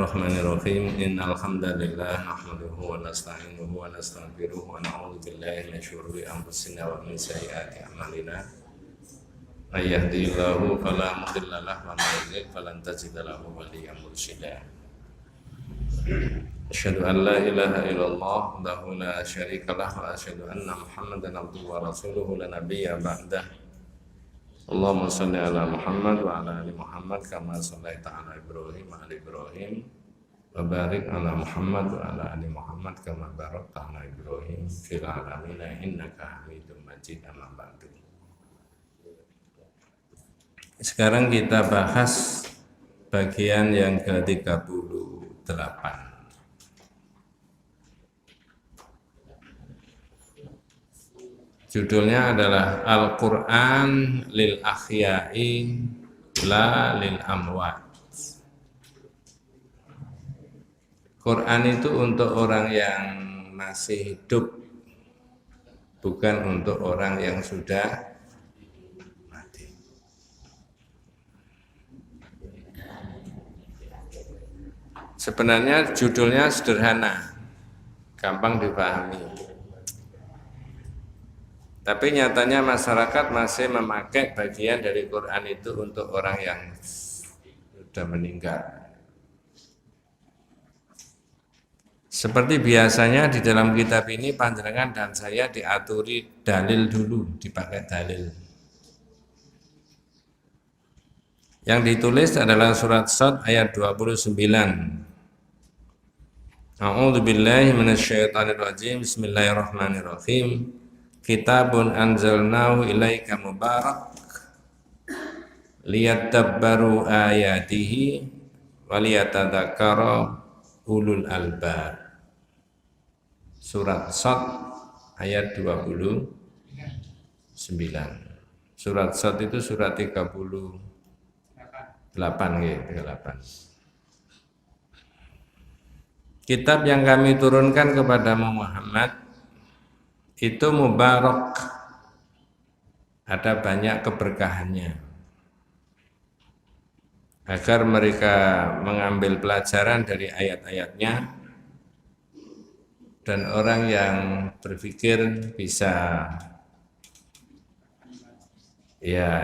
Bismillahirrahmanirrahim. Innal hamdalillah nahmaduhu wa nasta'inuhu wa nastaghfiruh wa na'udzu billahi min syururi anfusina wa min sayyiati a'malina. May yahdihillahu fala mudilla lahu wa may yudlil falan tajida lahu waliyyan mursyida. Asyhadu an la ilaha illallah wahdahu la syarika lah wa asyhadu anna Muhammadan abduhu wa rasuluhu la nabiyya ba'dah. Allahumma shalli ala Muhammad wa ala ali Muhammad kama shallaita ala Ibrahim wa ala Ibrahim wa barik ala Muhammad wa ala ali Muhammad kama barakta ala Ibrahim fil alamin innaka Hamidum Majid. Amma ba'du. Sekarang kita bahas bagian yang ke-38. Judulnya adalah Al-Quran lil Ahyai la lil Amwat. Quran itu untuk orang yang masih hidup, bukan untuk orang yang sudah mati. Sebenarnya judulnya sederhana, gampang dipahami. Tapi nyatanya masyarakat masih memakai bagian dari Quran itu untuk orang yang sudah meninggal. Seperti biasanya di dalam kitab ini panjenengan dan saya diaturi dalil dulu, dipakai dalil. Yang ditulis adalah surat Shad ayat 29. A'udzu billahi minasyaitonir rajim. Bismillahirrahmanirrahim. Kitabun anzalnahu ilaika mubarak liyadabbaru ayatihi waliyatadzakkara ulul albab. Surat Shad ayat 29. Surat Shad itu surat 38 ya, 38. Kitab yang kami turunkan kepada Muhammad itu mubarak, ada banyak keberkahannya, agar mereka mengambil pelajaran dari ayat-ayatnya dan orang yang berpikir bisa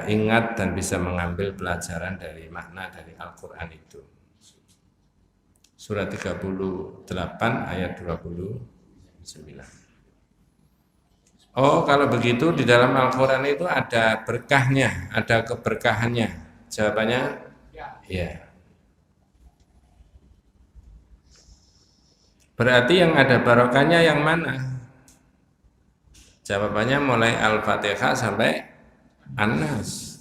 ingat dan bisa mengambil pelajaran dari makna dari Al-Quran itu. Surat 38 ayat 29. Oh, kalau begitu di dalam Al-Quran itu ada berkahnya, ada keberkahannya. Jawabannya ya. Berarti yang ada barokahnya yang mana? Jawabannya mulai Al-Fatihah sampai An-Nas.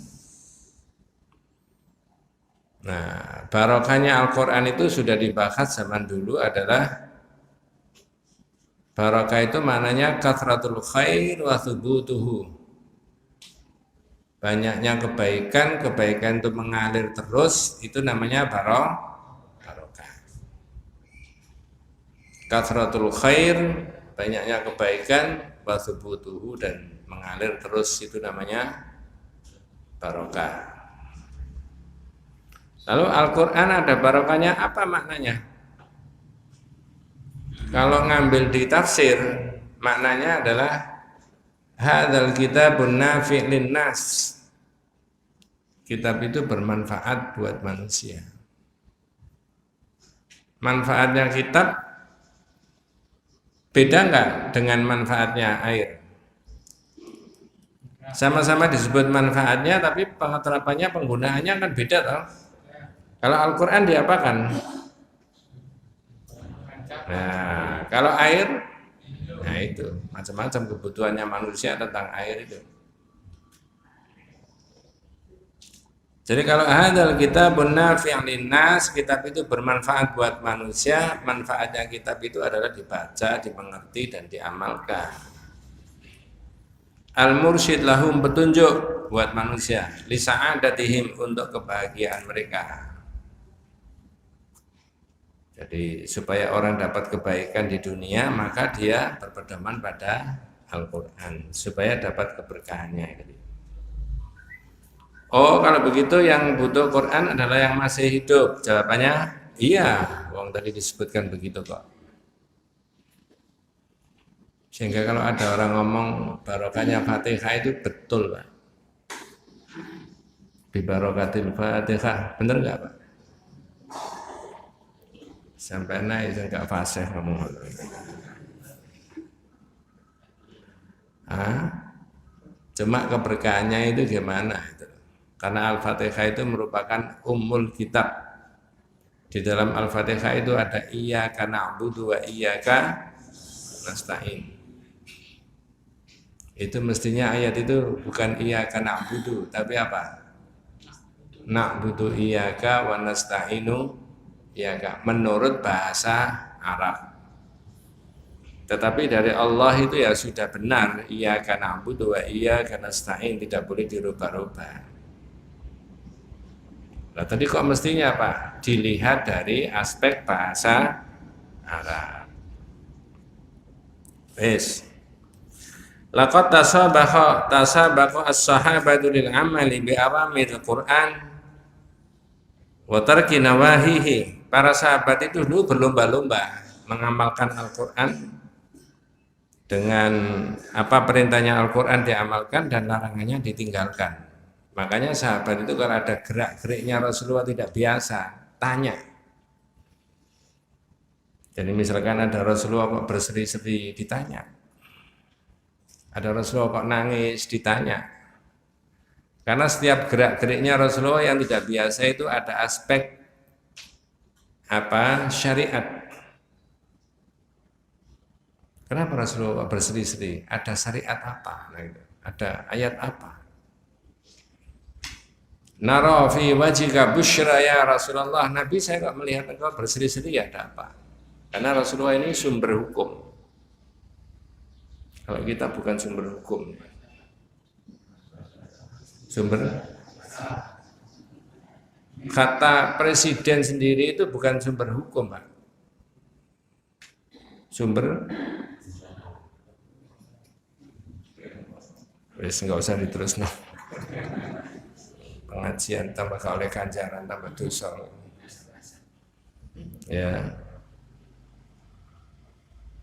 Nah, barokahnya Al-Quran itu sudah dibahas zaman dulu adalah barokah itu maknanya kathratul khair wa thubutuhu. Banyaknya kebaikan, kebaikan itu mengalir terus, itu namanya barokah. Kathratul khair, banyaknya kebaikan, wa thubutuhu, dan mengalir terus, itu namanya barokah. Lalu Al-Quran ada barokahnya, apa maknanya? Kalau ngambil di tafsir, maknanya adalah hadzal kitabun nafi' linnas. Kitab itu bermanfaat buat manusia. Manfaatnya kitab beda enggak dengan manfaatnya air? Sama-sama disebut manfaatnya, tapi pengeterapannya, penggunaannya kan beda toh. Kalau Al-Quran diapakan? Nah, kalau air, nah itu macam-macam kebutuhannya manusia tentang air itu. Jadi kalau hadzal kitabun nafi'un linnas, kitab itu bermanfaat buat manusia, manfaatnya kitab itu adalah dibaca, dimengerti, dan diamalkan. Al-mursyid lahum, petunjuk buat manusia, li sa'adatihim, untuk kebahagiaan mereka. Jadi supaya orang dapat kebaikan di dunia, maka dia berpedoman pada Al-Quran supaya dapat keberkahannya. Oh, kalau begitu yang butuh Quran adalah yang masih hidup. Jawabannya Iya, wong tadi disebutkan begitu kok. Sehingga kalau ada orang ngomong barokahnya Fatihah itu betul, Pak. Bi barokatil Fatihah, bener nggak, Pak? Sampai naik enggak fasih ngomong. Cuma keberkahannya itu gimana itu? Karena Al-Fatihah itu merupakan ummul kitab. Di dalam Al-Fatihah itu ada iyyaka na'budu wa iyyaka nasta'in. Itu mestinya ayat itu bukan iyyaka na'budu, tapi apa? Na'budu iyyaka wa nasta'inu iyyaka menurut bahasa Arab. Tetapi dari Allah itu ya sudah benar, iyyaka na'budu wa iyyaka nasta'in, tidak boleh dirubah-rubah. Nah, tadi kok mestinya Pak? Dilihat dari aspek bahasa Arab. Wes. Laqad tasabaqa as-sahabatu lil amali bi awamil Qur'an wa tarki nawahihi. Para sahabat itu dulu berlomba-lomba mengamalkan Al-Qur'an dengan apa perintahnya Al-Qur'an diamalkan dan larangannya ditinggalkan. Makanya sahabat itu kalau ada gerak-geriknya Rasulullah tidak biasa, tanya. Jadi misalkan ada Rasulullah kok berseri-seri, ditanya. Ada Rasulullah kok nangis, ditanya. Karena setiap gerak-geriknya Rasulullah yang tidak biasa itu ada aspek apa syariat. Kenapa Rasulullah berseri-seri? Ada syariat apa? Ada ayat apa? Nara fi wajhika busyra ya Rasulullah. Nabi, saya kok melihat engkau berseri-seri, ada apa? Karena Rasulullah ini sumber hukum. Kalau kita bukan sumber hukum. Sumber kata presiden sendiri itu bukan sumber hukum, Pak. Sumber wis enggak usah diterusno. Pengajian tambah oleh ganjaran tambah dosa. Ya.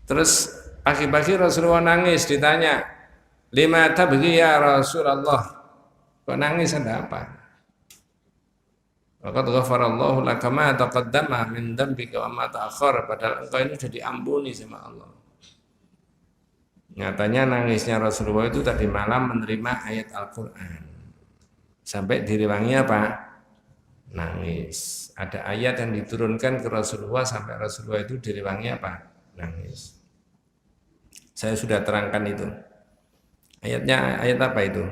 Terus pagi-pagi Rasulullah nangis, ditanya, "Lima tabghi ya Rasulullah?" Kok nangis, ada apa? Laqad ghafarallahu laka ma taqaddama min dzambika wa ma ta'akhkhara, padahal engkau ini sudah diampuni sama Allah. Nyatanya nangisnya Rasulullah itu tadi malam menerima ayat Al-Qur'an. Sampai diriwangi apa? Nangis. Ada ayat yang diturunkan ke Rasulullah sampai Rasulullah itu diriwangi apa? Nangis. Saya sudah terangkan itu. Ayatnya ayat apa itu?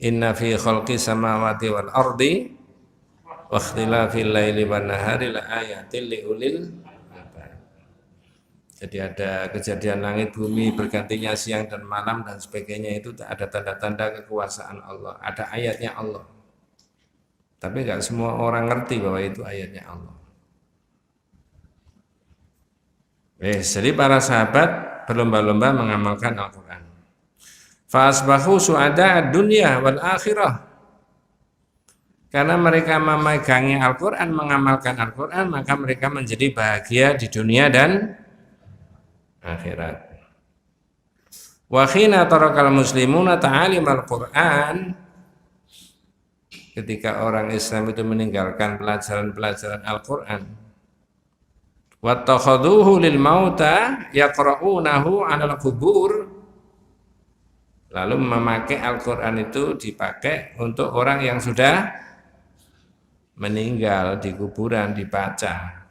Inna fi khalqis samawati wal ardi wa ikhtilafil laili wan nahari la ayatil liulil albab. Jadi ada kejadian langit bumi bergantinya siang dan malam dan sebagainya, itu ada tanda-tanda kekuasaan Allah, ada ayatnya Allah. Tapi enggak semua orang ngerti bahwa itu ayatnya Allah. Jadi para sahabat berlomba-lomba mengamalkan Al-Qur'an. Fa asbahu su'ada ad-dunya wal akhirah. Karena mereka memegangi Al-Qur'an, mengamalkan Al-Qur'an, maka mereka menjadi bahagia di dunia dan akhirat. Wa khina tarakal muslimuna ta'alim al-Qur'an, ketika orang Islam itu meninggalkan pelajaran-pelajaran Al-Qur'an, wa takhaduhu lil mauta yaqra'unahu 'alal qubur, lalu memakai Al-Qur'an itu dipakai untuk orang yang sudah meninggal di kuburan, dibaca.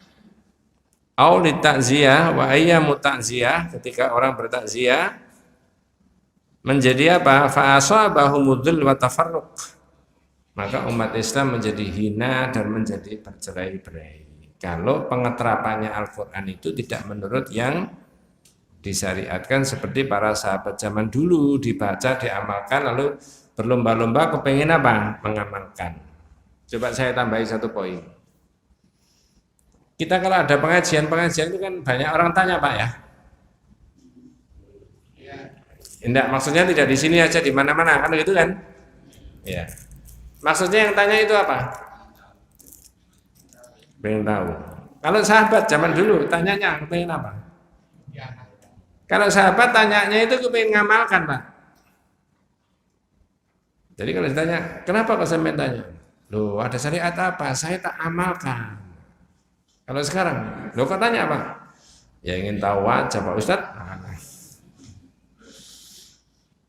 Aulit takziah wa ayyamu takziah, ketika orang bertakziah menjadi apa? Fa asabahumudzul wa tafarruq, maka umat Islam menjadi hina dan menjadi bercerai-berai. Kalau pengeterapannya Al-Qur'an itu tidak menurut yang disyariatkan seperti para sahabat zaman dulu, dibaca, diamalkan, lalu berlomba-lomba kepengen apa? Mengamalkan. Coba saya tambahi satu poin. Kita kalau ada pengajian itu kan banyak orang tanya, Pak, ya. Enggak, maksudnya tidak di sini aja, di mana-mana, kan gitu kan? Ya. Maksudnya yang tanya itu apa? Pengen tahu. Kalau sahabat zaman dulu tanyanya pengen apa? Kalau sahabat tanyanya itu pengen ngamalkan, Pak. Jadi kalau ditanya, kenapa kok sampai tanya? Loh, ada syariat apa? Saya tak amalkan. Kalau sekarang, loh kok tanya apa? Ya ingin tahu aja Pak Ustadz.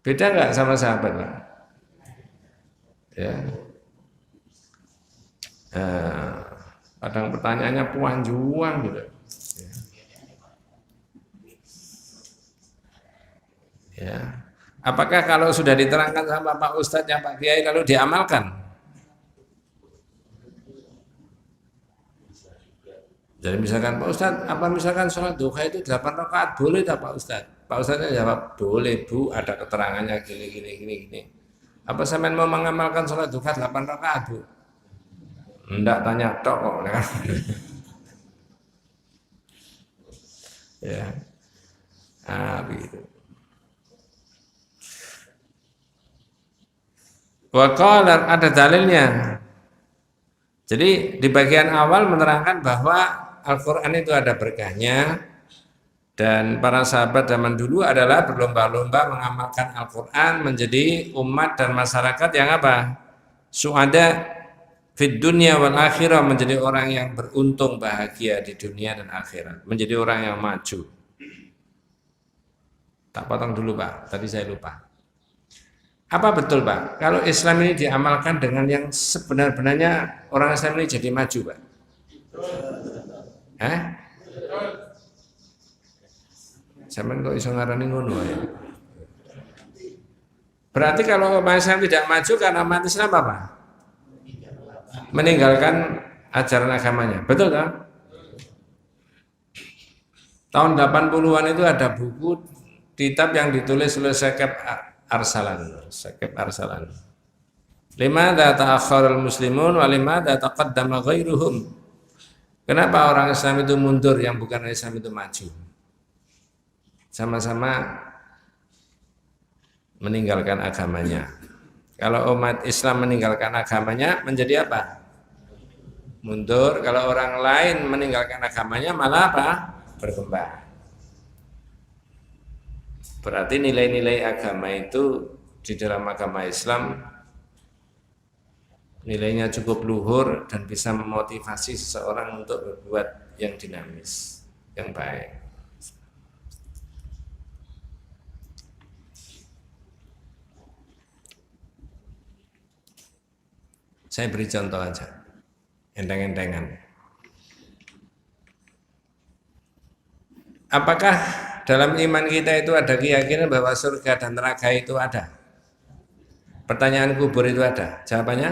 Beda nggak sama sahabat, Pak? Ya. Kadang pertanyaannya puanjuang gitu. Ya. Apakah kalau sudah diterangkan sama Pak Ustadz yang Pak Kiai lalu diamalkan? Jadi misalkan Pak Ustadz, apa misalkan sholat duha itu 8 rakaat boleh tak Pak Ustadz? Pak Ustadznya jawab, boleh Bu, ada keterangannya gini. Apa sampean mau mengamalkan sholat duha 8 rakaat Bu? Enggak, tanya tok kok. Ya, begitu. Waqala ada dalilnya. Jadi di bagian awal menerangkan bahwa Al-Quran itu ada berkahnya dan para sahabat zaman dulu adalah berlomba-lomba mengamalkan Al-Quran menjadi umat dan masyarakat yang apa? Su'ada fid dunya wal akhirah, menjadi orang yang beruntung bahagia di dunia dan akhirat, menjadi orang yang maju. Tak potong dulu Pak, tadi saya lupa. Apa betul Pak? Kalau Islam ini diamalkan dengan yang sebenar-benarnya, orang Islam ini jadi maju Pak? Sampeyan kok iso ngarani ngono ya? Berarti kalau umat Islam tidak maju karena umat Islam apa? Meninggalkan ajaran agamanya. Betul kan? Tahun 80-an itu ada buku kitab yang ditulis oleh Syekh Arsalan. Limadza ta'akhkharul muslimun wa limadza taqaddama ghairuhum? Kenapa orang Islam itu mundur yang bukan Islam itu maju? Sama-sama meninggalkan agamanya. Kalau umat Islam meninggalkan agamanya menjadi apa? Mundur. Kalau orang lain meninggalkan agamanya malah apa? Berkembang. Berarti nilai-nilai agama itu di dalam agama Islam nilainya cukup luhur dan bisa memotivasi seseorang untuk berbuat yang dinamis, yang baik. Saya beri contoh aja, enteng-entengan. Apakah dalam iman kita itu ada keyakinan bahwa surga dan neraka itu ada? Pertanyaan kubur itu ada? Jawabannya?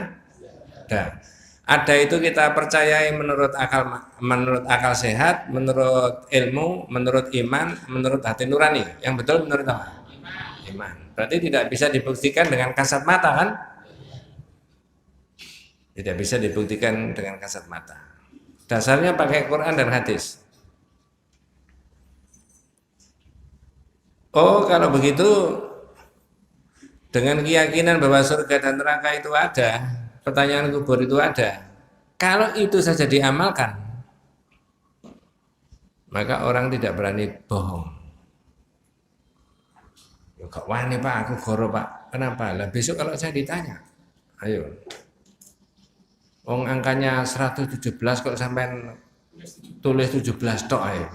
Ada. Ada itu kita percayai menurut akal sehat, menurut ilmu, menurut iman, menurut hati nurani. Yang betul menurut apa? Iman. Berarti tidak bisa dibuktikan dengan kasat mata kan? Tidak bisa dibuktikan dengan kasat mata. Dasarnya pakai Quran dan hadis. Oh, kalau begitu dengan keyakinan bahwa surga dan neraka itu ada, pertanyaan kubur itu ada. Kalau itu saja diamalkan, maka orang tidak berani bohong. Ya kok wani Pak, aku goro Pak. Kenapa? Lah besok kalau saya ditanya, ayo. Angkanya 117 kok sampai tulis 17 tok ayo.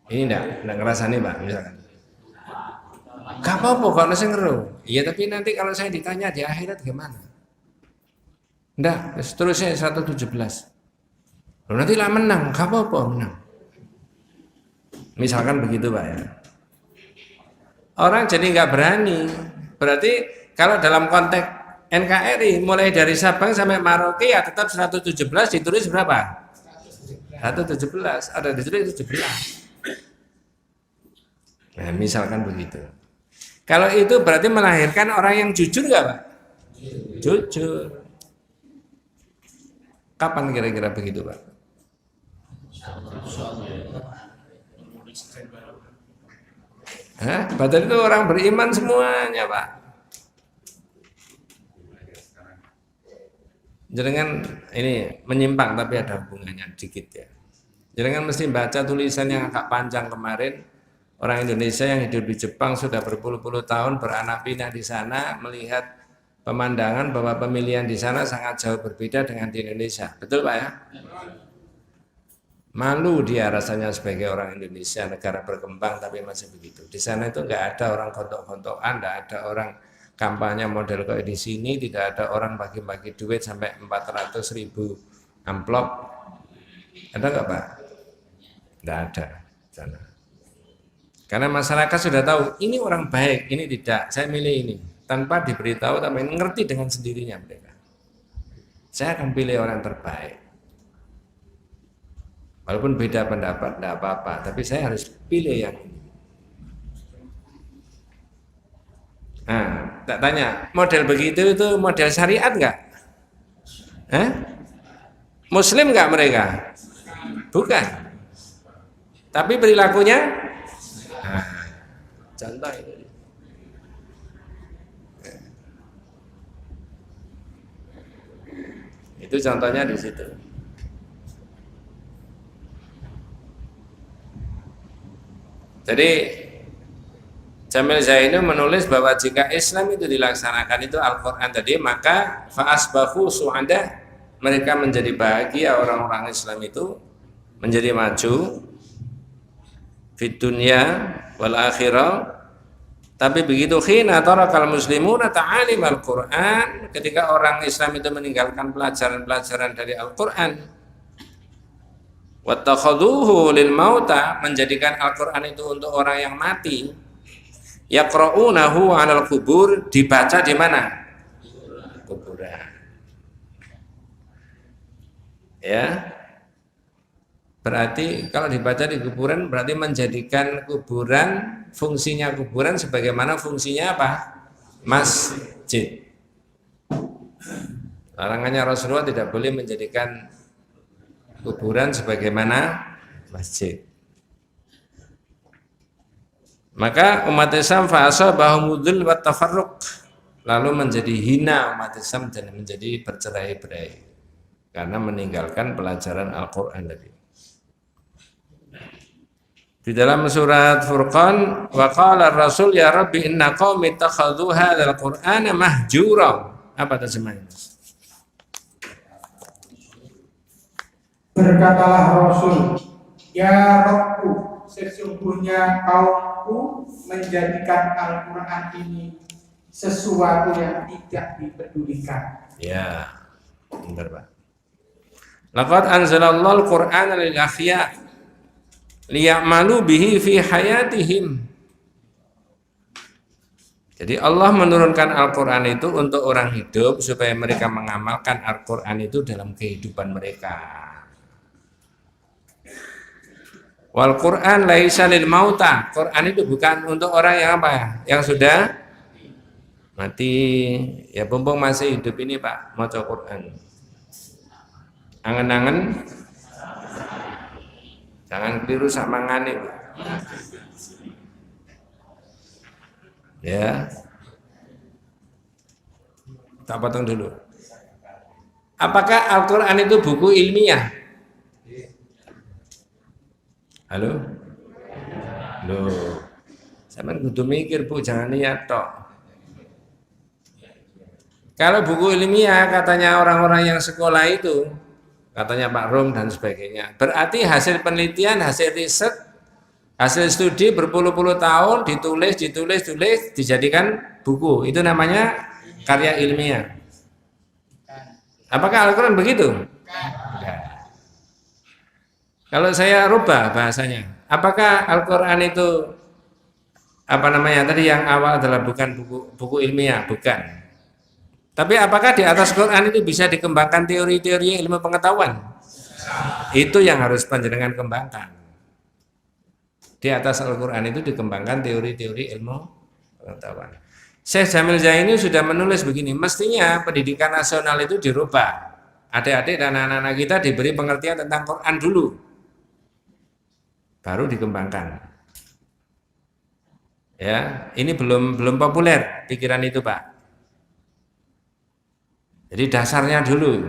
Ini enggak ngerasani Pak misalkan. Gak apa-apa kalau saya ngeruh. Iya tapi nanti kalau saya ditanya di akhirat gimana? Enggak, seterusnya 117. Loh, nanti lah menang, gak apa-apa menang. Misalkan begitu Pak ya. Orang jadi nggak berani. Berarti kalau dalam konteks NKRI mulai dari Sabang sampai Merauke ya tetap 117 ditulis berapa? 117, ada ditulis 17. Nah, misalkan begitu. Kalau itu berarti melahirkan orang yang jujur nggak Pak? Jujur. Kapan kira-kira begitu Pak? Padahal itu orang beriman semuanya Pak. Jenengan ini menyimpang tapi ada hubungannya dikit ya. Jenengan mesti baca tulisan yang agak panjang kemarin. Orang Indonesia yang hidup di Jepang sudah berpuluh-puluh tahun beranak pinak di sana, melihat pemandangan bahwa pemilihan di sana sangat jauh berbeda dengan di Indonesia. Betul Pak ya? Malu dia rasanya sebagai orang Indonesia, negara berkembang tapi masih begitu. Di sana itu nggak ada orang gontok-gontokan, nggak ada orang kampanye model kayak di sini, tidak ada orang bagi-bagi duit sampai 400.000 amplop. Ada nggak Pak? Nggak ada di sana. Karena masyarakat sudah tahu ini orang baik, ini tidak, saya milih ini. Tanpa diberitahu, tapi ngerti dengan sendirinya mereka. Saya akan pilih orang terbaik. Walaupun beda pendapat, tidak apa-apa, tapi saya harus pilih yang ini. Nah, tak tanya, model begitu itu model syariat nggak? Muslim nggak mereka? Bukan. Tapi perilakunya contoh itu. Itu contohnya di situ. Jadi Jamil Zaini menulis bahwa jika Islam itu dilaksanakan itu Al-Quran tadi, maka fa'asbahu su'ada, mereka menjadi bahagia, orang-orang Islam itu menjadi maju fid dunya wal akhirah. Tapi begitu khina tarakal muslimuna ta'alim al-Quran, ketika orang Islam itu meninggalkan pelajaran-pelajaran dari Al-Quran, wattakhaduhu lil mauta, menjadikan Al-Quran itu untuk orang yang mati, yaqra'unahu 'alal kubur, dibaca di mana? Kuburan. Ya. Berarti kalau dibaca di kuburan berarti menjadikan kuburan, fungsinya kuburan sebagaimana fungsinya apa? Masjid. Larangannya Rasulullah tidak boleh menjadikan kuburan sebagaimana masjid. Maka umat Islam fa'asabahumudul wa tafarruq, lalu menjadi hina umat Islam dan menjadi bercerai-berai karena meninggalkan pelajaran Al-Quran tadi. Di dalam surat Furqan, wa qala ar-rasul ya rabbi inna qaumi ittakhadhu hadzal qur'ana mahjura. Apa terjemahnya? Berkatalah Rasul, ya Rabbku, sesungguhnya kaumku menjadikan Al-Quran ini sesuatu yang tidak dipedulikan. Ya, benar Pak. Laqad anzalallahu al-Qur'ana lil akhya liya'malu bihi fi hayatihim. Jadi Allah menurunkan Al-Quran itu untuk orang hidup supaya mereka mengamalkan Al-Quran itu dalam kehidupan mereka. Wal Quran laisa lil mauta. Quran itu bukan untuk orang yang apa? Yang sudah mati. Ya mumpung masih hidup ini Pak, maca Quran. Angen-angen jangan keliru sama ngane. Ya. Tak potong dulu. Apakah Al-Quran itu buku ilmiah? Halo? Loh. Sampeyan kudu mikir Bu, jangan lihat tok. Kalau buku ilmiah katanya orang-orang yang sekolah itu, katanya Pak Rom dan sebagainya, berarti hasil penelitian, hasil riset, hasil studi berpuluh-puluh tahun ditulis, dijadikan buku. Itu namanya karya ilmiah. Apakah Al-Quran begitu? Enggak. Kalau saya rubah bahasanya, apakah Al-Quran itu apa namanya tadi yang awal adalah bukan buku ilmiah, bukan. Tapi apakah di atas Quran itu bisa dikembangkan teori-teori ilmu pengetahuan? Itu yang harus panjenengan kembangkan. Di atas Al-Quran itu dikembangkan teori-teori ilmu pengetahuan. Syekh Jamil Zaini sudah menulis begini, mestinya pendidikan nasional itu dirubah. Adik-adik dan anak-anak kita diberi pengertian tentang Quran dulu, baru dikembangkan. Ya, ini belum populer pikiran itu Pak. Jadi dasarnya dulu.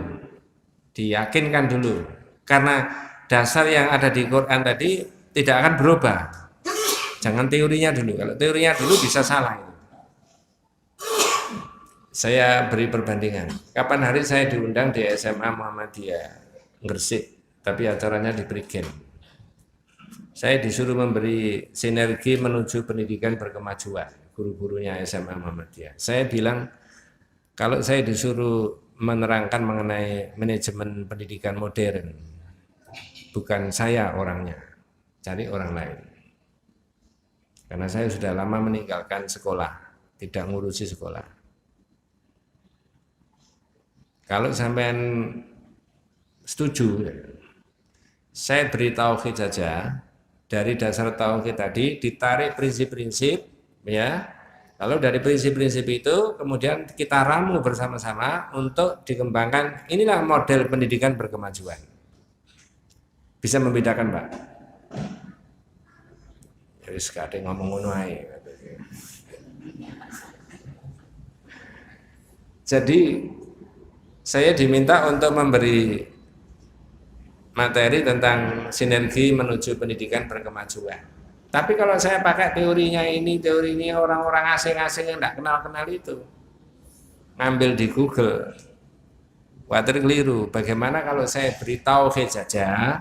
Diyakinkan dulu. Karena dasar yang ada di Quran tadi tidak akan berubah. Jangan teorinya dulu. Kalau teorinya dulu bisa salah. Saya beri perbandingan. Kapan hari saya diundang di SMA Muhammadiyah Gresik, tapi acaranya di Prigen. Saya disuruh memberi sinergi menuju pendidikan berkemajuan, guru-gurunya SMA Muhammadiyah. Saya bilang, kalau saya disuruh menerangkan mengenai manajemen pendidikan modern, bukan saya orangnya, cari orang lain. Karena saya sudah lama meninggalkan sekolah, tidak ngurusi sekolah. Kalau sampean setuju, saya beri tauhid saja. Dari dasar tauhid tadi ditarik prinsip-prinsip, ya. Lalu dari prinsip-prinsip itu kemudian kita ramu bersama-sama untuk dikembangkan. Inilah model pendidikan berkemajuan. Bisa membedakan, Pak? Jadi sekadang ngomong ngono ae. Jadi saya diminta untuk memberi materi tentang sinergi menuju pendidikan berkemajuan. Tapi kalau saya pakai teorinya orang-orang asing-asing yang tidak kenal-kenal itu, ngambil di Google, khawatir keliru. Bagaimana kalau saya beri tauhid saja,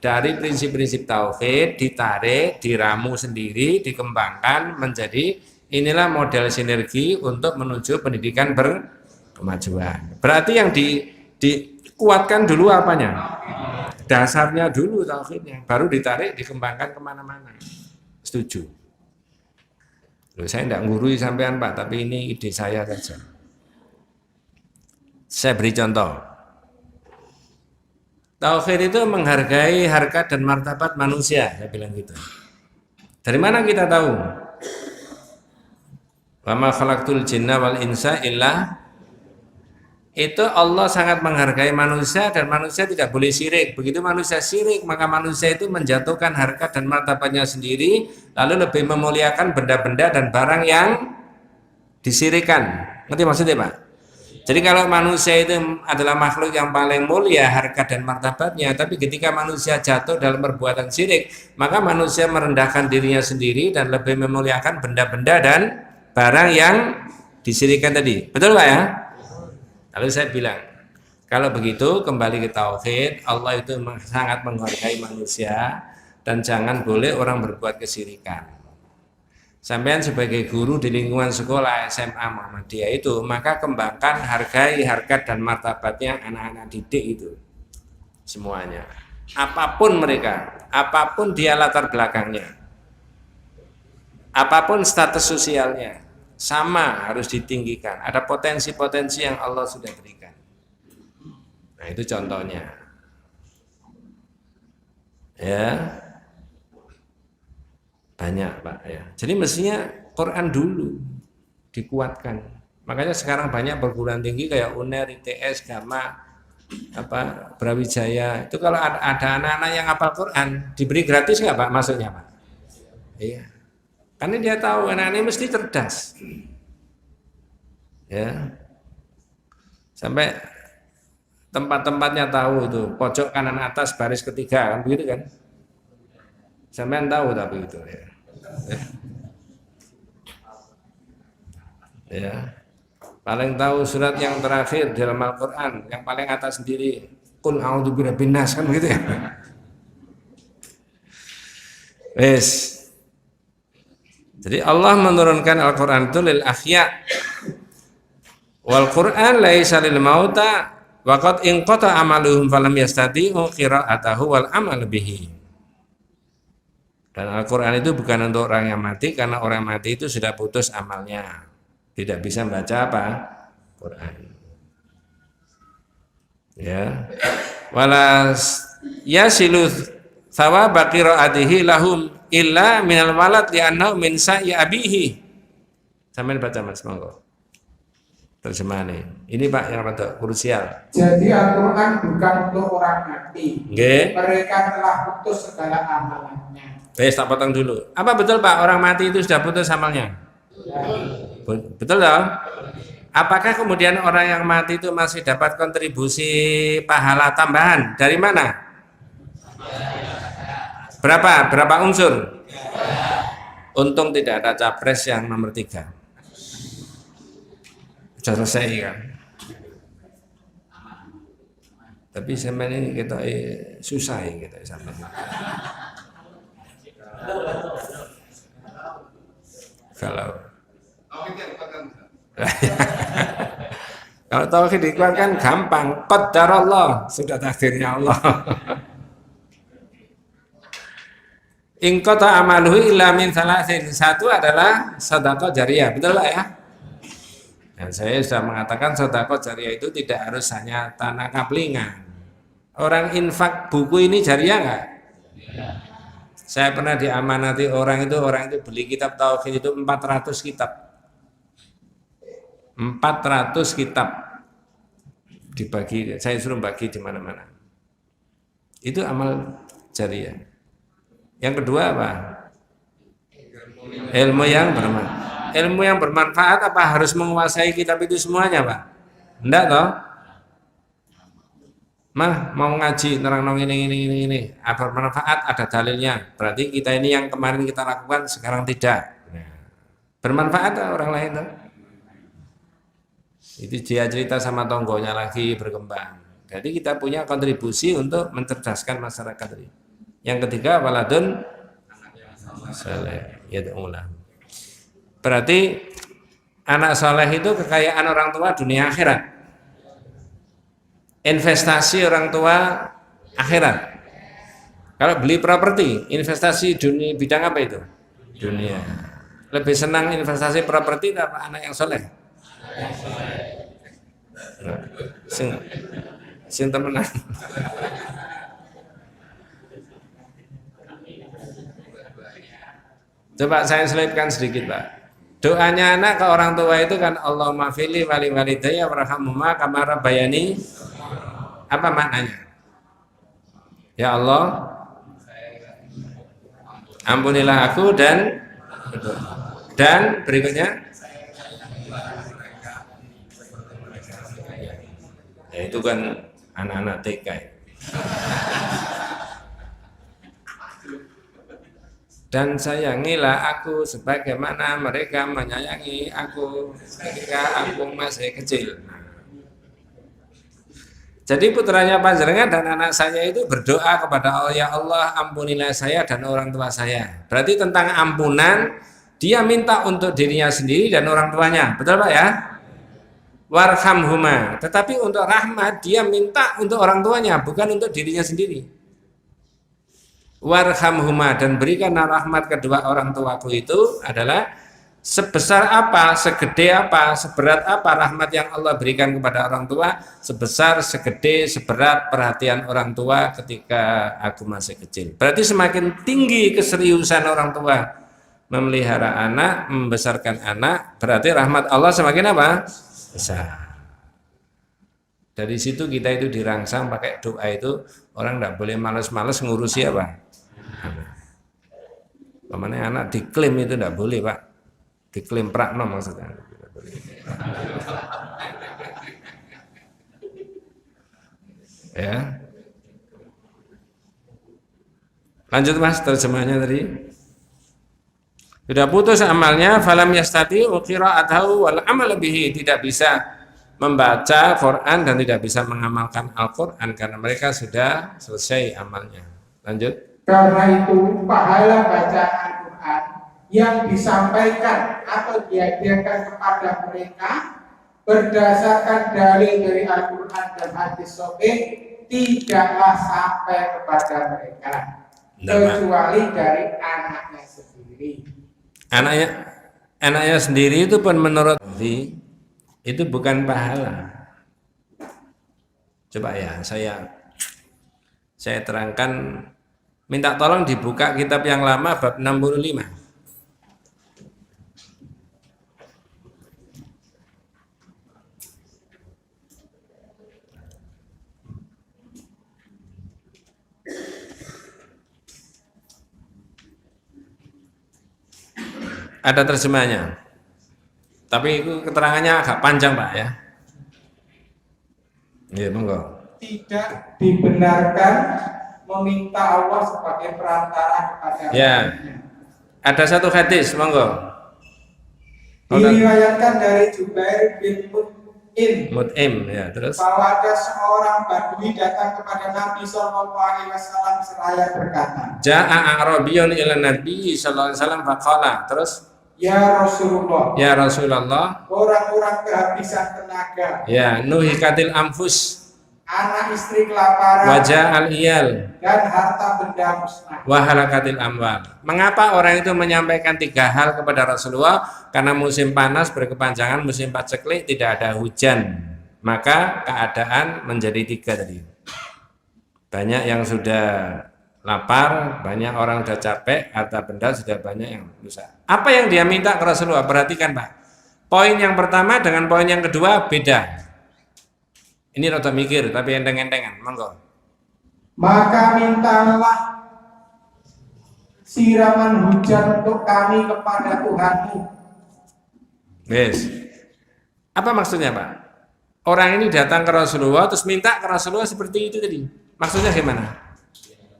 dari prinsip-prinsip tauhid ditarik, diramu sendiri, dikembangkan menjadi inilah model sinergi untuk menuju pendidikan berkemajuan. Berarti yang dikuatkan dulu apanya? Dasarnya dulu tauhidnya, baru ditarik, dikembangkan kemana-mana. Setuju? Loh, saya tidak ngurui sampean Pak, tapi ini ide saya saja. Saya beri contoh. Tauhid itu menghargai harkat dan martabat manusia, saya bilang gitu. Dari mana kita tahu? Wa ma khalaqtul jinna wal insa illa, itu Allah sangat menghargai manusia dan manusia tidak boleh syirik. Begitu manusia syirik, maka manusia itu menjatuhkan harkat dan martabatnya sendiri, lalu lebih memuliakan benda-benda dan barang yang disirikan. Ngerti maksudnya Pak? Jadi kalau manusia itu adalah makhluk yang paling mulia harkat dan martabatnya, tapi ketika manusia jatuh dalam perbuatan syirik, maka manusia merendahkan dirinya sendiri dan lebih memuliakan benda-benda dan barang yang disirikan tadi. Betul Pak ya? Lalu saya bilang, kalau begitu kembali ke tauhid, Allah itu sangat menghargai manusia dan jangan boleh orang berbuat kesyirikan. Sampean sebagai guru di lingkungan sekolah SMA Muhammadiyah itu, maka kembangkan, hargai harkat dan martabatnya anak-anak didik itu semuanya. Apapun mereka, apapun dia latar belakangnya, apapun status sosialnya, sama harus ditinggikan. Ada potensi-potensi yang Allah sudah berikan. Nah itu contohnya. Ya, banyak Pak ya. Jadi mestinya Quran dulu dikuatkan. Makanya sekarang banyak perguruan tinggi kayak UNER, ITS, Gama, Brawijaya. Itu kalau ada anak-anak yang hafal Quran, diberi gratis nggak Pak masuknya Pak? Iya. Karena dia tahu anak ini mesti cerdas, ya. Sampai tempat-tempatnya tahu itu, pojok kanan atas baris ketiga, kan begitu kan? Sampean tahu tapi itu, ya. Ya. Paling tahu surat yang terakhir dalam Al-Quran, yang paling atas sendiri, Qul a'udzu birabbin nas, kan begitu ya? Wes. Jadi Allah menurunkan Al-Quran itu lil ahya. Wal Quran laisa lil mauta wa qad inqata amaluhum falam yastati'u qira'atahu wal amal bihi. Dan Al-Quran itu bukan untuk orang yang mati, karena orang mati itu sudah putus amalnya, tidak bisa membaca apa? Quran. Ya. Walas yasilu thawaba qira'atihi lahum illa minal walad li'annahu min sa'i abihi. Sampai baca Mas, monggo. Terjemahan ini Pak yang rada krusial. Jadi Al-Quran bukan untuk orang mati. Nggih. Mereka telah putus segala amalannya. Tak potong dulu. Apa betul Pak orang mati itu sudah putus amalnya? Ya. Betul toh? Apakah kemudian orang yang mati itu masih dapat kontribusi pahala tambahan? Dari mana? Berapa unsur? Untung tidak ada capres yang nomor 3. Sudah selesai kan? Tapi sampai ini kita susah ya kita sampai. Kalau kalau tauhid dikuatkan gampang, qadarullah, sudah takdirnya Allah. In qata amaluhu illa min thalathin. Satu adalah sedekah jariyah, betul Pak ya? Dan saya sudah mengatakan sedekah jariyah itu tidak harus hanya tanah kaplingan. Orang infak buku ini jariyah enggak? Saya pernah diamanati orang itu beli kitab tauhid itu 400 kitab. 400 kitab dibagi, saya suruh bagi di mana-mana. Itu amal jariyah. Yang kedua apa? Ilmu yang bermanfaat. Ilmu yang bermanfaat apa harus menguasai kitab itu semuanya, Pak? Enggak toh? Mah mau ngaji nerang ini bermanfaat, ada dalilnya. Berarti kita ini yang kemarin kita lakukan sekarang tidak. Bermanfaat orang lain toh? Itu dia cerita sama tonggonya lagi berkembang. Jadi kita punya kontribusi untuk mencerdaskan masyarakat ini. Yang ketiga waladun saleh yad'ulah. Berarti anak saleh itu kekayaan orang tua dunia akhirat. Investasi orang tua akhirat. Kalau beli properti, investasi dunia bidang apa itu? Dunia. Lebih senang investasi properti apa anak yang saleh? Nah, sing temenan. Coba saya selipkan sedikit, Pak. Doanya anak ke orang tua itu kan Allahumma fili wali walidayya warhamhuma kama rabbayani. Apa maknanya? Ya Allah, ampunilah aku dan berikutnya ya itu kan anak-anak TK. Dan sayangilah aku sebagaimana mereka menyayangi aku ketika aku masih kecil. Jadi putranya panjenengan dan anak saya itu berdoa kepada Allah, ya Allah ampunilah saya dan orang tua saya. Berarti tentang ampunan dia minta untuk dirinya sendiri dan orang tuanya, betul Pak ya? Warhamhuma. Tetapi untuk rahmat dia minta untuk orang tuanya, bukan untuk dirinya sendiri. Warhamhuma, dan berikanlah rahmat kedua orang tuaku itu adalah sebesar apa, segede apa, seberat apa rahmat yang Allah berikan kepada orang tua, sebesar, segede, seberat perhatian orang tua ketika aku masih kecil. Berarti semakin tinggi keseriusan orang tua memelihara anak, membesarkan anak, berarti rahmat Allah semakin apa? Besar. Dari situ kita itu dirangsang pakai doa itu, orang tidak boleh males-males ngurusi apa? Pemane anak diklaim itu tidak boleh, Pak. Diklaim prakno maksudnya. Ya. Lanjut Mas, terjemahnya tadi. Sudah putus amalnya, falam yastati qira'atahu wal amal bihi, tidak bisa membaca Quran dan tidak bisa mengamalkan Al-Quran karena mereka sudah selesai amalnya. Lanjut. Karena itu pahala bacaan Al-Quran yang disampaikan atau dihadiahkan kepada mereka berdasarkan dalil dari Al-Quran dan hadis sahih tidaklah sampai kepada mereka kecuali dari anaknya sendiri. Anaknya sendiri itu pun menurut itu bukan pahala. Coba ya saya terangkan. Minta tolong dibuka kitab yang lama bab 65. Ada terjemahnya. Tapi itu keterangannya agak panjang Pak ya. Iya, monggo. Tidak dibenarkan meminta Allah sebagai perantara kepada Ya. makhluknya. Ada satu hadis, monggo. Diriwayatkan dari Jubair bin Mut'im Mut'im ya, terus bahwa ada seorang badui datang kepada Nabi Shallallahu Alaihi Wasallam seraya berkata, Ja'a A'rabiyun ila Nabi sallallahu alaihi wasallam faqala. Terus Ya Rasulullah, ya Rasulullah, orang-orang kehabisan tenaga, ya nuhikatil anfus anak istri kelaparan, wajah al-iyal dan harta benda musnah. wa halakatil amwal. Mengapa orang itu menyampaikan 3 hal kepada Rasulullah? Karena musim panas berkepanjangan, musim paceklik, tidak ada hujan. Maka keadaan menjadi 3 tadi. Banyak yang sudah lapar, banyak orang sudah capek, harta benda sudah banyak yang rusak. Apa yang dia minta ke Rasulullah? Perhatikan Pak. Poin yang pertama dengan poin yang kedua beda. Ini rada mikir tapi enteng-entengan, monggo. Maka mintalah siraman hujan untuk kami kepada Tuhanmu. Yes. Apa maksudnya Pak? Orang ini datang ke Rasulullah terus minta ke Rasulullah seperti itu tadi. Maksudnya gimana?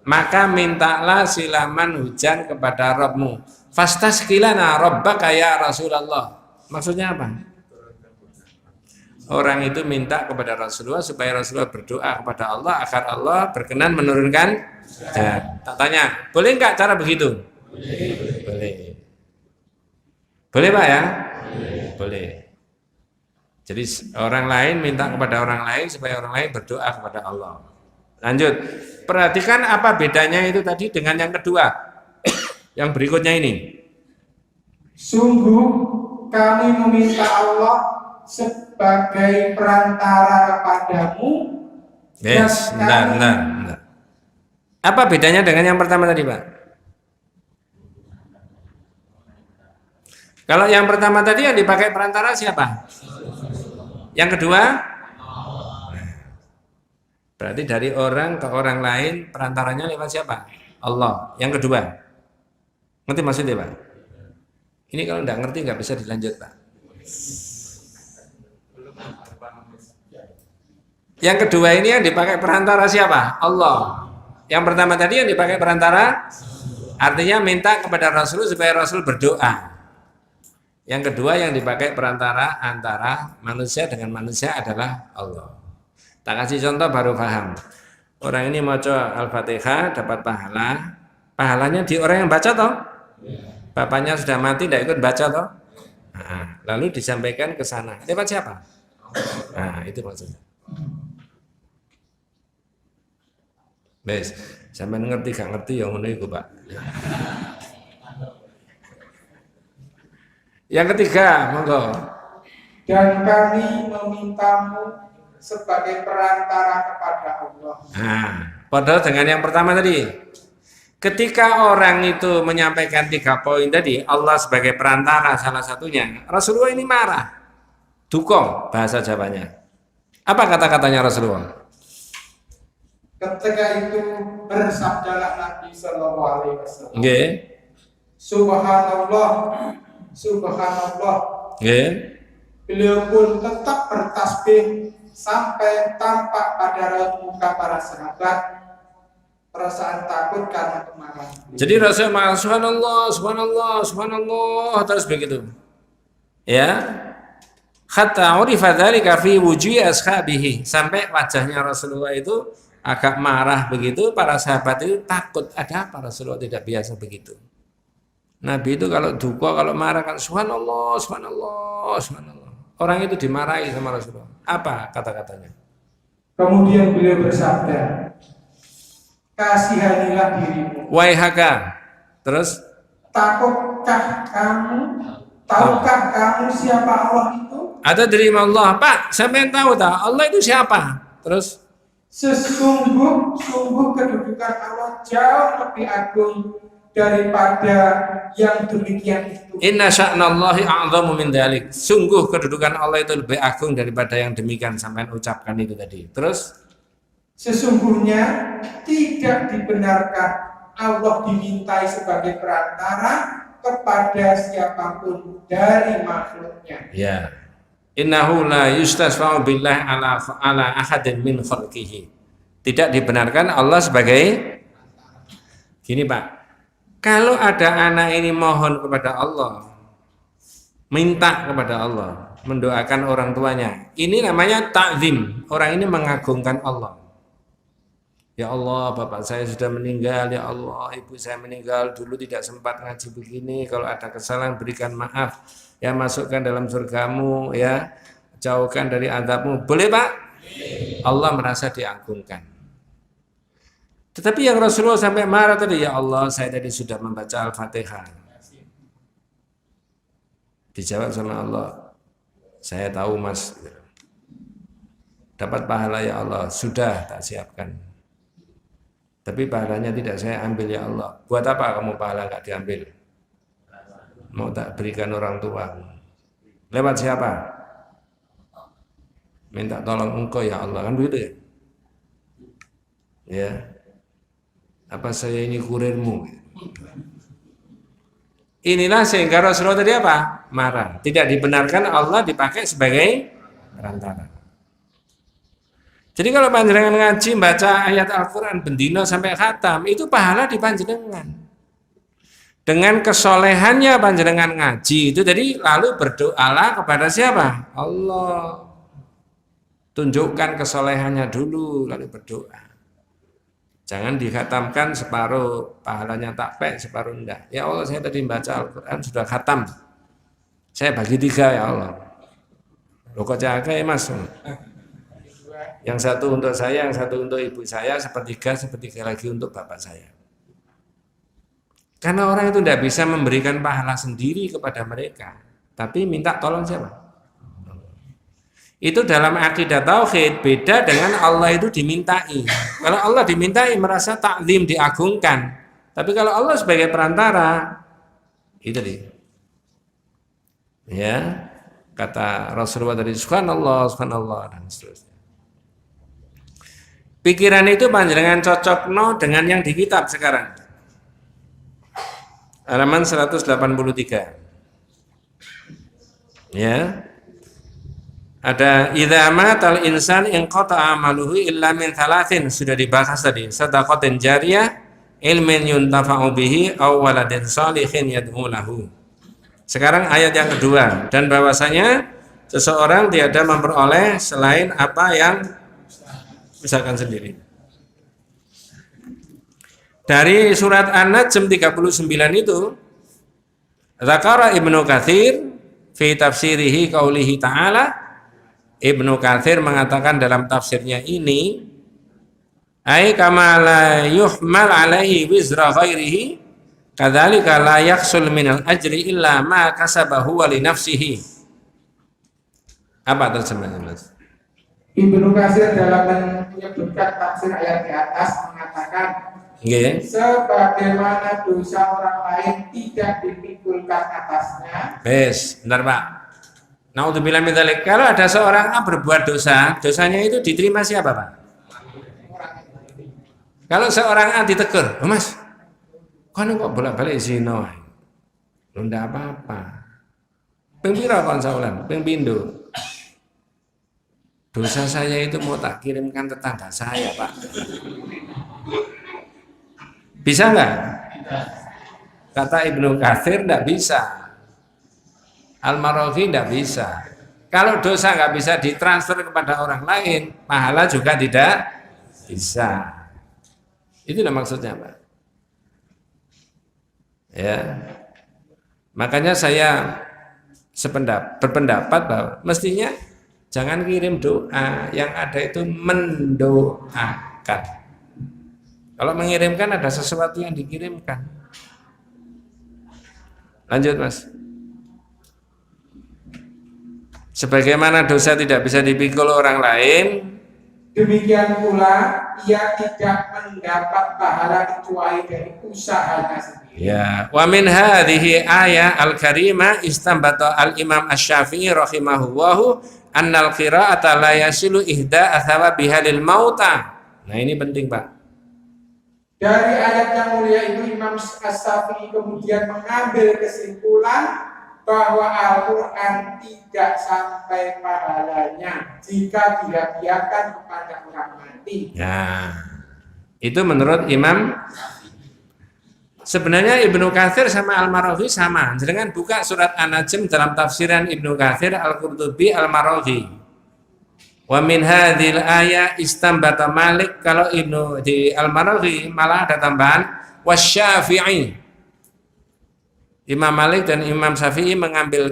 Maka mintalah silaman hujan kepada Rabbmu. Fastasqilana rabbaka ya Rasulullah. Maksudnya apa? Orang itu minta kepada Rasulullah supaya Rasulullah berdoa kepada Allah agar Allah berkenan menurunkan hujan. Tak tanya, boleh nggak cara begitu? Boleh. Boleh Pak ya? Boleh. Jadi orang lain minta kepada orang lain supaya orang lain berdoa kepada Allah. Lanjut, perhatikan apa bedanya itu tadi dengan yang kedua. Yang berikutnya ini. Sungguh kami meminta Allah sebagai perantara kepadamu. Yes, benar. Apa bedanya dengan yang pertama tadi Pak? Kalau yang pertama tadi yang dipakai perantara siapa? Yang kedua? Berarti dari orang ke orang lain perantaranya lewat siapa? Allah. Yang kedua, ngerti maksudnya Pak? Ini kalau nggak ngerti nggak bisa dilanjut Pak. Yang kedua ini yang dipakai perantara siapa? Allah. Yang pertama tadi yang dipakai perantara artinya minta kepada Rasul supaya Rasul berdoa. Yang kedua yang dipakai perantara antara manusia dengan manusia adalah Allah. Tak kasih contoh baru paham. Orang ini maca Al-Fatihah dapat pahala. Pahalanya di orang yang baca toh? Bapaknya sudah mati tidak ikut baca toh? Nah, lalu disampaikan ke sana. Lewat siapa? Nah, itu maksudnya. Bes, sampai ngerti gak ngerti yang ngono iku, Pak. Yang ketiga, monggo. Dan kami memintamu sebagai perantara kepada Allah. Nah, padahal dengan yang pertama tadi, ketika orang itu menyampaikan 3 poin tadi, Allah sebagai perantara salah satunya, Rasulullah ini marah, duka bahasa Jawanya. Apa kata-katanya Rasulullah? Ketika itu bersabdalah Nabi Shallallahu Alaihi Wasallam. Nggih. Subhanallah, Subhanallah. Nggih. Beliau pun tetap bertasbih sampai tampak pada raut muka para sahabat perasaan takut karena kemarahan. Jadi Rasulullah subhanallah, subhanallah, subhanallah terus begitu. Ya. Hatta urifa dzalika fi wujuhi ashabihi, sampai wajahnya Rasulullah itu agak marah begitu, para sahabat itu takut. Ada apa Rasulullah tidak biasa begitu? Nabi itu kalau duka, kalau marah kan subhanallah, subhanallah, subhanallah. Orang itu dimarahi sama Rasulullah. Apa kata-katanya? Kemudian beliau bersabda, kasihanilah dirimu. Waihaka. Terus? Takutkah kamu? Tahukah kamu siapa Allah itu? Ada dari Allah. Pak, sampean tahu tak? Allah itu siapa? Terus? Sungguh kedudukan Allah jauh lebih agung daripada yang demikian itu. Inna sya'nallahi a'zamu min dzalik. Sungguh kedudukan Allah itu lebih agung daripada yang demikian, sampai ucapkan itu tadi. Terus Sesungguhnya tidak dibenarkan Allah dimintai sebagai perantara kepada siapapun dari makhluknya. Ya. Innahu la yustasfa'u billah ala ahadin min khalqihi. Tidak dibenarkan Allah sebagai gini Pak. Kalau ada anak ini mohon kepada Allah, minta kepada Allah, mendoakan orang tuanya, ini namanya ta'zim. Orang ini mengagungkan Allah. Ya Allah, bapak saya sudah meninggal. Ya Allah, ibu saya meninggal dulu tidak sempat ngaji begini. Kalau ada kesalahan berikan maaf. Ya, masukkan dalam surgamu. Ya, jauhkan dari azabmu. Boleh Pak? Allah merasa diagungkan. Tetapi yang Rasulullah sampai marah tadi, ya Allah, saya tadi sudah membaca Al-Fatihah. Dijawab sama Allah, saya tahu mas, dapat pahala ya Allah, sudah tak siapkan. Tapi pahalanya tidak saya ambil ya Allah. Buat apa kamu pahala nggak diambil? Mau tak berikan orang tua. Lewat siapa? Minta tolong engkau ya Allah, kan begitu ya? Ya. Apa saya ini kurirmu? Inilah sehingga Rasulullah tadi apa? Marah. Tidak dibenarkan Allah dipakai sebagai perantara. Jadi kalau panjenengan ngaji baca ayat Al-Quran bendino sampai khatam, itu pahala di panjenengan. Dengan kesolehannya panjenengan ngaji itu, jadi lalu berdoalah kepada siapa? Allah. Tunjukkan kesolehannya dulu, lalu berdoa. Jangan dikhatamkan separuh, pahalanya takpek, separuh enggak. Ya Allah, saya tadi baca Al-Quran sudah khatam. Saya bagi 3 ya Allah. Loh kok jaga ya mas? Yang satu untuk saya, yang satu untuk ibu saya, sepertiga lagi untuk bapak saya. Karena orang itu tidak bisa memberikan pahala sendiri kepada mereka, tapi minta tolong siapa? Itu dalam akidah tauhid beda dengan Allah itu dimintai. Kalau Allah dimintai merasa takzim, diagungkan. Tapi kalau Allah sebagai perantara, itu dia. Ya, kata Rasulullah tadi, subhanallah, subhanallah dan seterusnya. Pikiran itu panjenengan cocok dengan yang di kitab sekarang. Halaman 183. Ya. Ada idza matal insan inqata amaluhu illa min thalathin, sudah dibahas tadi. Shadaqatin jariyah, ilmin yuntafa'u bihi, aw waladin shalihin yad'u lahu. Sekarang ayat yang kedua, dan bahwasanya seseorang tiada memperoleh selain apa yang misalkan sendiri. Dari surat An-Najm 39 itu, Zakara Ibnu Katsir fi tafsirihi qaulihi ta'ala, Ibnu Katsir mengatakan dalam tafsirnya ini, ai kama la yuhmal alaihi wizra ghairihi kadzalika la yahsul minal ajri illa ma kasabahu wa li nafsihi. Apa terjemahnya Mas? Ibnu Katsir dalam menyebutkan tafsir ayat di atas mengatakan, sebagaimana dosa orang lain tidak dipikulkan atasnya. Bentar Pak. Naudzubillah min dzalik. Kalau ada seorang berbuat dosa, dosanya itu diterima siapa Pak? Kalau seorang ditegur, oh, Mas, kan kok bolak-balik zina? Lho ndak apa-apa. Ping pira kon saulan? Ping pindho. Dosa saya itu mau tak kirimkan tetangga saya Pak. Bisa nggak? Kata Ibnu Katsir nggak bisa. Al-Maraghi nggak bisa. Kalau dosa nggak bisa ditransfer kepada orang lain, pahala juga tidak bisa. Itulah maksudnya Pak. Ya. Makanya saya berpendapat bahwa mestinya jangan kirim doa, yang ada itu mendoakan. Kalau mengirimkan ada sesuatu yang dikirimkan. Lanjut Mas. Sebagaimana dosa tidak bisa dipikul orang lain, demikian pula ia tidak mendapat pahala kecuali dari usahanya sendiri. Ya, wa min hadhihi ayat al-karimah istambata al-Imam Asy-Syafi'i rahimahullahu annal qira'ata la yasilu ihda athawa bihalil mauta. Nah, ini penting, Pak. Dari ayat yang mulia itu Imam As-Syafi'i kemudian mengambil kesimpulan bahwa Al-Quran tidak sampai pahalanya jika dihadiahkan kepada orang mati. Nah, itu menurut Imam. Sebenarnya Ibnu Katsir sama Al-Maraghi sama. Jangan buka surat An-Najm dalam tafsiran Ibnu Katsir, Al-Qurtubi, Al-Maraghi. Wa min hadhil ayat istambata Malik, kalau Ibnu di Al-Maraghi malah ada tambahan wasyafi'i. Imam Malik dan Imam Syafi'i mengambil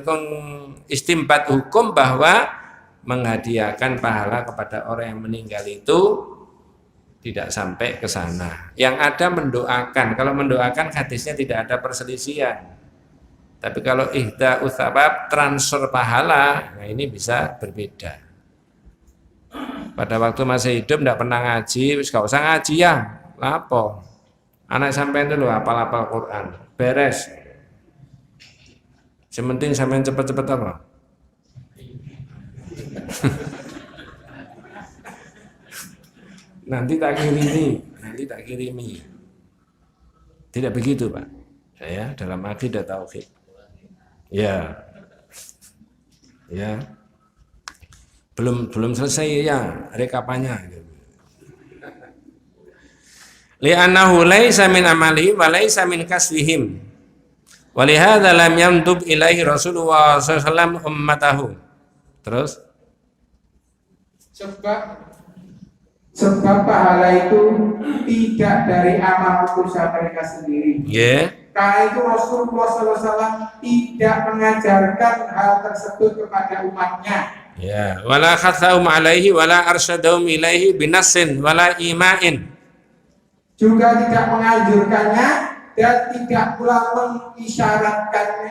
istimbat hukum bahwa menghadiahkan pahala kepada orang yang meninggal itu tidak sampai ke sana. Yang ada mendoakan. Kalau mendoakan hadisnya tidak ada perselisihan. Tapi kalau ihda utsabab, transfer pahala, nah ini bisa berbeda. Pada waktu masih hidup tidak pernah ngaji, wis gak usah ngaji ya. Lapo? Anak sampean dulu hafal-hafal Quran. Beres. Sementing sampean cepet-cepet apa? Nanti tak kirimi. Tidak begitu, Pak. Ya, dalam akidah tauhid. Ya. Belum selesai ya rekapannya. Li'annahu laisa min amali wa laisa min kasbihim. Wa lihadza lam yantub ilaihi Rasulullah sallallahu alaihi wasallam ummatahu. Terus sebab pahala itu tidak dari amal usaha mereka sendiri. Karena itu Rasulullah SAW tidak mengajarkan hal tersebut kepada umatnya. Wala khathahum alaihi wala arsyadahum ilaihi binassin wala ima'in. Juga tidak menganjurkannya dan tidak pula mengisyaratkan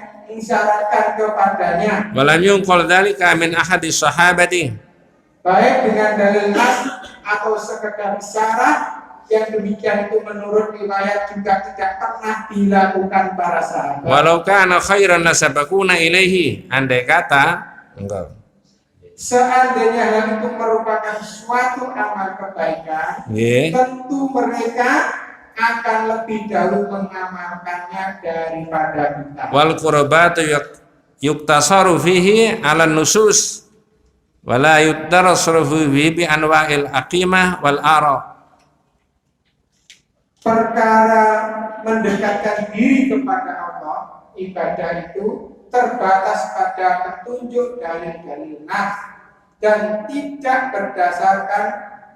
kepadanya. Walam yunqal dzalika min ahadis sahabati. Baik dengan dalil nas atau sekedar isyarat, yang demikian itu menurut riwayat juga tidak pernah dilakukan para sahabat. Walau kana khairan lasabaquna ilaihi, andai kata enggak. Seandainya hal itu merupakan suatu amal kebaikan, tentu mereka akan lebih dahulu mengamalkannya daripada kita. Wal qurbatu yuktasaru fihi 'ala nusus wala yudarrasu fihi bi anwa'il aqimah wal ara. Perkara mendekatkan diri kepada Allah, ibadah itu terbatas pada petunjuk dalil-dalil nas dan tidak berdasarkan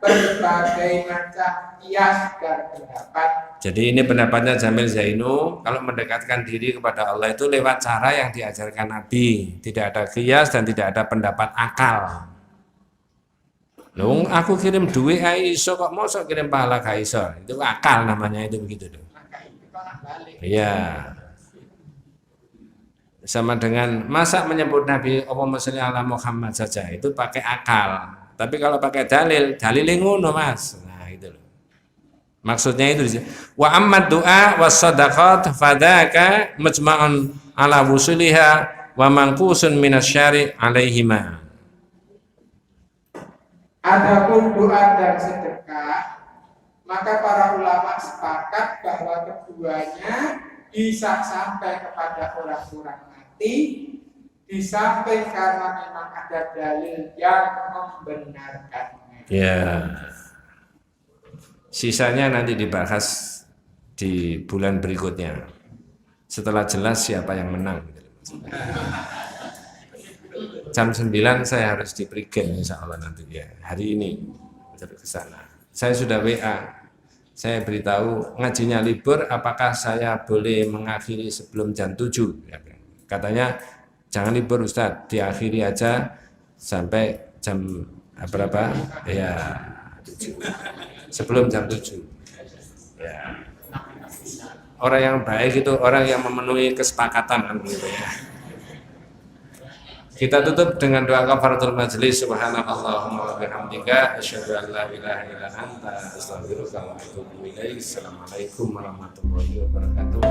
berbagai macam kias dan pendapat. Jadi ini pendapatnya Jamil Zainu, kalau mendekatkan diri kepada Allah itu lewat cara yang diajarkan Nabi, tidak ada kias dan tidak ada pendapat akal. Loh, aku kirim duit iso kok mosok kirim pahala gak iso. Itu akal namanya, itu begitu tuh. Iya. Sama dengan masa menyebut Nabi Allahumma sholli ala Muhammad saja itu pakai akal. Tapi kalau pakai dalil ngono Mas. Nah, itu loh. Maksudnya itu wa ammad du'a was sadaqat fadaka mujma'un ala wusuliha wa manqusun minasyari' alaihima. Adapun doa dan sedekah, maka para ulama sepakat bahwa keduanya bisa sampai kepada orang-orang mati, di samping karena memang ada dalil yang membenarkannya. Sisanya nanti dibahas di bulan berikutnya. Setelah jelas siapa yang menang. Jam 9 saya harus di Prigen insya Allah nanti ya. Hari ini ke sana. Saya sudah WA. Saya beritahu ngajinya libur, apakah saya boleh mengakhiri sebelum jam 7? Katanya jangan libur Ustadz, diakhiri aja sampai jam berapa? Ya 7. Sebelum jam 7. Ya. Orang yang baik itu orang yang memenuhi kesepakatan gitu ya. Kita tutup dengan doa kafaratul majelis. Subhanallahumma wa bihamdika asyhadu an la ilaha illa anta astaghfiruka wa atubu ilaik. Assalamualaikum warahmatullahi wabarakatuh.